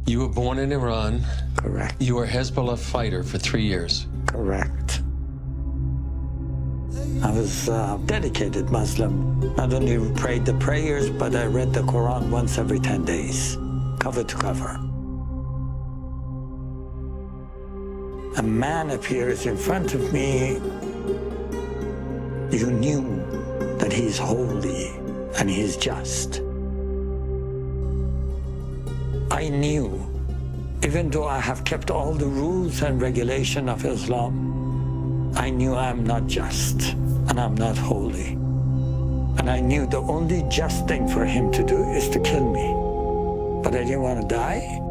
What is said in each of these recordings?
You were born in Iran. Correct. You were a Hezbollah fighter for 3 years. Correct. I was a dedicated Muslim. Not only prayed the prayers, but I read the Quran once every 10 days, cover to cover. A man appears in front of me. You knew that he's holy and he's just. I knew, even though I have kept all the rules and regulation of Islam, I knew I'm not just and I'm not holy. And I knew the only just thing for him to do is to kill me. But I didn't want to die.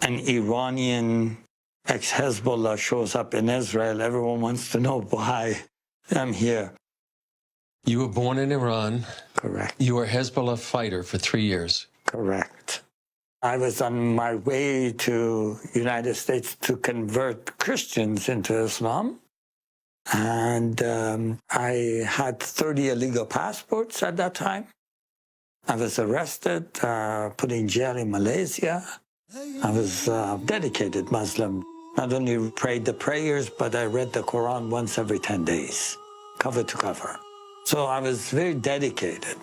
An Iranian ex-Hezbollah shows up in Israel. Everyone wants to know why I'm here. You were born in Iran. Correct. You were a Hezbollah fighter for 3 years. Correct. I was on my way to United States to convert Christians into Islam. And I had 30 illegal passports at that time. I was arrested, put in jail in Malaysia. I was a dedicated Muslim. Not only prayed the prayers, but I read the Quran once every 10 days, cover to cover. So I was very dedicated.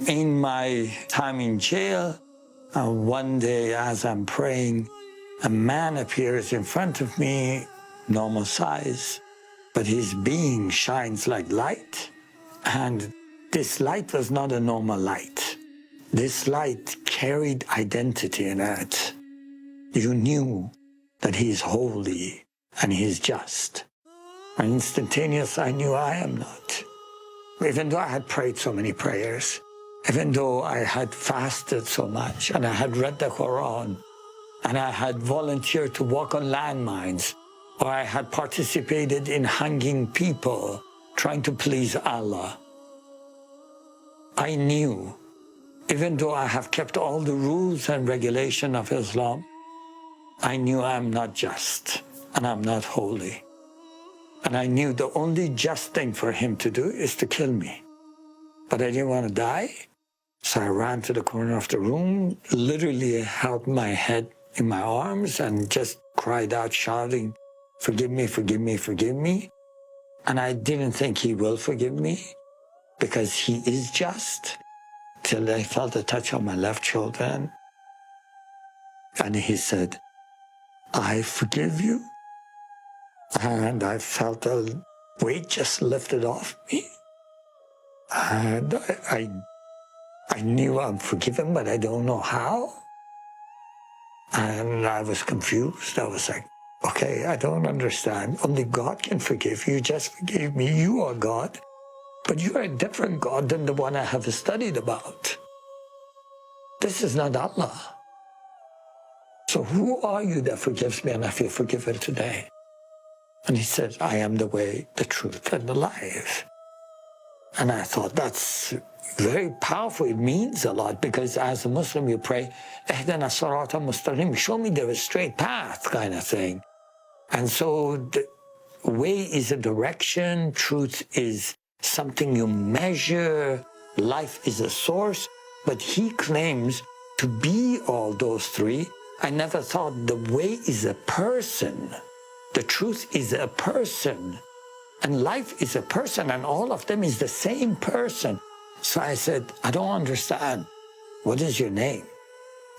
In my time in jail, one day as I'm praying, a man appears in front of me, normal size, but his being shines like light. And this light was not a normal light. This light carried identity in it. You knew that he's holy and he's just. And instantaneously, I knew I am not. Even though I had prayed so many prayers, even though I had fasted so much, and I had read the Quran, and I had volunteered to walk on landmines, or I had participated in hanging people, trying to please Allah, I knew, even though I have kept all the rules and regulation of Islam, I knew I'm not just and I'm not holy. And I knew the only just thing for him to do is to kill me. But I didn't want to die. So I ran to the corner of the room, literally held my head in my arms and just cried out, shouting, "Forgive me, forgive me, forgive me." And I didn't think he will forgive me because he is just, till I felt a touch on my left shoulder. And he said, "I forgive you." And I felt a weight just lifted off me. And I knew I'm forgiven, but I don't know how. And I was confused. I was like, okay, I don't understand. Only God can forgive. You just forgave me. You are God. But you are a different God than the one I have studied about. This is not Allah. So who are you that forgives me and I feel forgiven today? And he said, I am the way, the truth, and the life. And I thought, that's very powerful. It means a lot because as a Muslim, you pray, Ihdina sirata mustaqim, show me the straight path kind of thing. And so the way is a direction, truth is something you measure, life is a source, but he claims to be all those three. I never thought the way is a person. The truth is a person. And life is a person, and all of them is the same person. So I said, I don't understand. What is your name?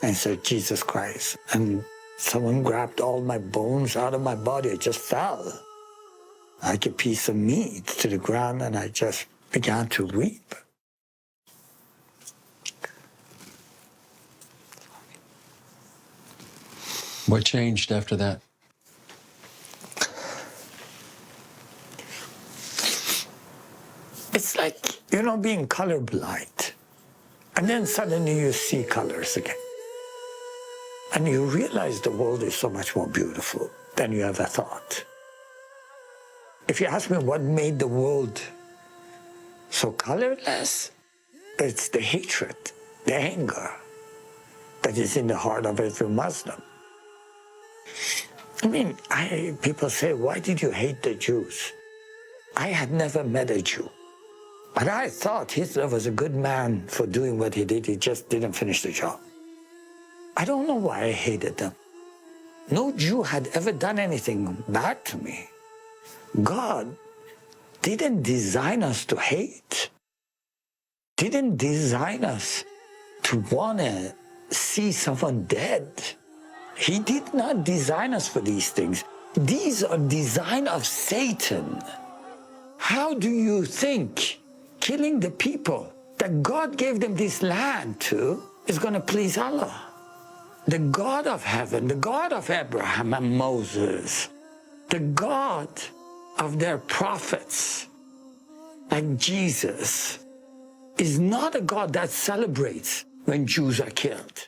And he said, Jesus Christ. And someone grabbed all my bones out of my body. I just fell like a piece of meat to the ground, and I just began to weep. What changed after that? It's like, being colorblind. And then suddenly you see colors again. And you realize the world is so much more beautiful than you ever thought. If you ask me what made the world so colorless, it's the hatred, the anger that is in the heart of every Muslim. I mean, people say, why did you hate the Jews? I had never met a Jew. But I thought Hitler was a good man for doing what he did. He just didn't finish the job. I don't know why I hated them. No Jew had ever done anything bad to me. God didn't design us to hate. Didn't design us to want to see someone dead. He did not design us for these things. These are design of Satan. How do you think killing the people that God gave them this land to is going to please Allah? The God of heaven, the God of Abraham and Moses, the God of their prophets and Jesus is not a God that celebrates when Jews are killed.